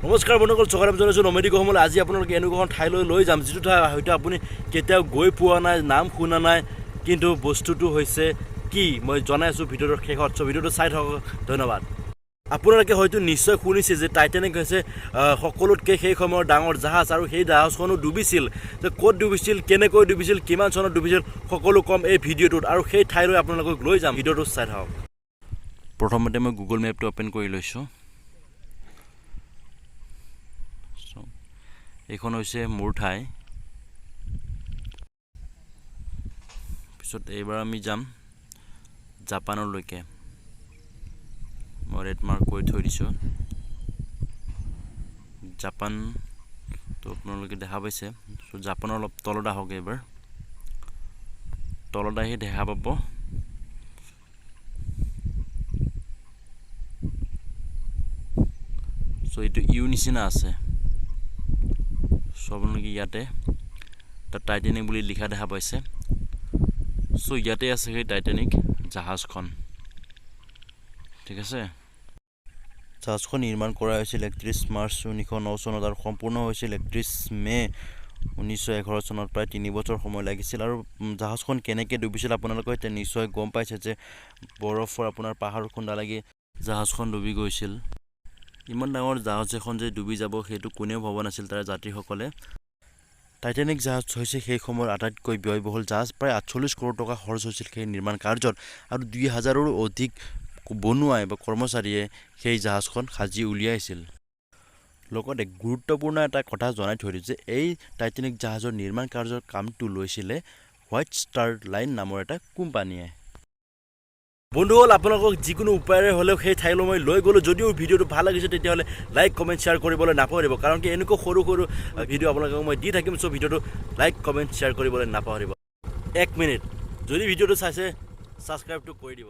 নমস্কাৰ বন্ধুসকল, স্বাগতম জনাইছোঁ নমেদি গহমলৈ। আজি আপোনালোকে এনেকুৱা এখন ঠাইলৈ লৈ যাম যিটো ঠাই হয়তো আপুনি কেতিয়াও গৈ পোৱা নাই, নাম শুনা নাই, কিন্তু বস্তুটো হৈছে কি মই জনাই আছোঁ ভিডিঅ'টোৰ শেষত। চ' ভিডিঅ'টো চাই থাকক, ধন্যবাদ। আপোনালোকে হয়তো নিশ্চয় শুনিছে যে টাইটানিক হৈছে সকলোতকৈ সেই সময়ৰ ডাঙৰ জাহাজ, আৰু সেই জাহাজখনো ডুবিছিল। যে ক'ত ডুবিছিল, কেনেকৈ ডুবিছিল, কিমান চনত ডুবিছিল, সকলো কম এই ভিডিঅ'টোত, আৰু সেই ঠাইলৈ আপোনালোকক লৈ যাম। ভিডিঅ'টো চাই থাকক। প্ৰথমতে মই গুগল মেপটো অ'পেন কৰি লৈছোঁ। এইখন হৈছে মোৰ ঠাই। পিছত এইবাৰ আমি যাম জাপানলৈকে। মই ৰেড মাৰ্ক কৰি থৈ দিছোঁ। জাপানটো আপোনালোকে দেখা পাইছে। চ' জাপানৰ অলপ তলত আহক। এইবাৰ তলত আহি দেখা পাব চ' এইটো ইউ নিচিনা আছে। চ' আপোনালোকে ইয়াতে তাত টাইটানিক বুলি লিখা দেখা পাইছে। চ' ইয়াতে আছে সেই টাইটানিক জাহাজখন, ঠিক আছে। জাহাজখন নিৰ্মাণ কৰা হৈছিল 31 মাৰ্চ 1909 চনত আৰু সম্পূৰ্ণ হৈছিল 31 মে 1911 চনত। প্ৰায় 3 বছৰ সময় লাগিছিল। আৰু জাহাজখন কেনেকৈ ডুবিছিল আপোনালোকে এতিয়া নিশ্চয় গম পাইছে যে বৰফৰ আপোনাৰ পাহাৰ খুন্দা লাগি জাহাজখন ডুবি গৈছিল। ইমান ডাঙৰ জাহাজ এখন যে ডুবি যাব সেইটো কোনেও ভবা নাছিল তাৰ যাত্ৰীসকলে। টাইটানিক জাহাজ হৈছে সেই সময়ৰ আটাইতকৈ ব্যয়বহুল জাহাজ। প্ৰায় 48 কৰোৰ টকা খৰচ হৈছিল সেই নিৰ্মাণ কাৰ্যত, আৰু 2000ৰো অধিক বনুৱাই বা কৰ্মচাৰীয়ে সেই জাহাজখন সাজি উলিয়াইছিল। লগতে গুৰুত্বপূৰ্ণ এটা কথা জনাই থৈ দিওঁ যে এই টাইটানিক জাহাজৰ নিৰ্মাণ কাৰ্যৰ কামটো লৈছিলে হোৱাইট ষ্টাৰ লাইন নামৰ এটা কোম্পানীয়ে। বন্ধুসকল, আপোনালোকক যিকোনো উপায়েৰে হ'লেও সেই ঠাইলৈ মই লৈ গ'লোঁ। যদিও ভিডিঅ'টো ভাল লাগিছে তেতিয়াহ'লে লাইক কমেণ্ট শ্বেয়াৰ কৰিবলৈ নাপাহৰিব, কাৰণ কি এনেকুৱা সৰু সৰু ভিডিঅ' আপোনালোকক মই দি থাকিম। চ' ভিডিঅ'টো লাইক কমেণ্ট শ্বেয়াৰ কৰিবলৈ নাপাহৰিব। 1 মিনিট যদি ভিডিঅ'টো চাইছে ছাবস্ক্ৰাইবটো কৰি দিব।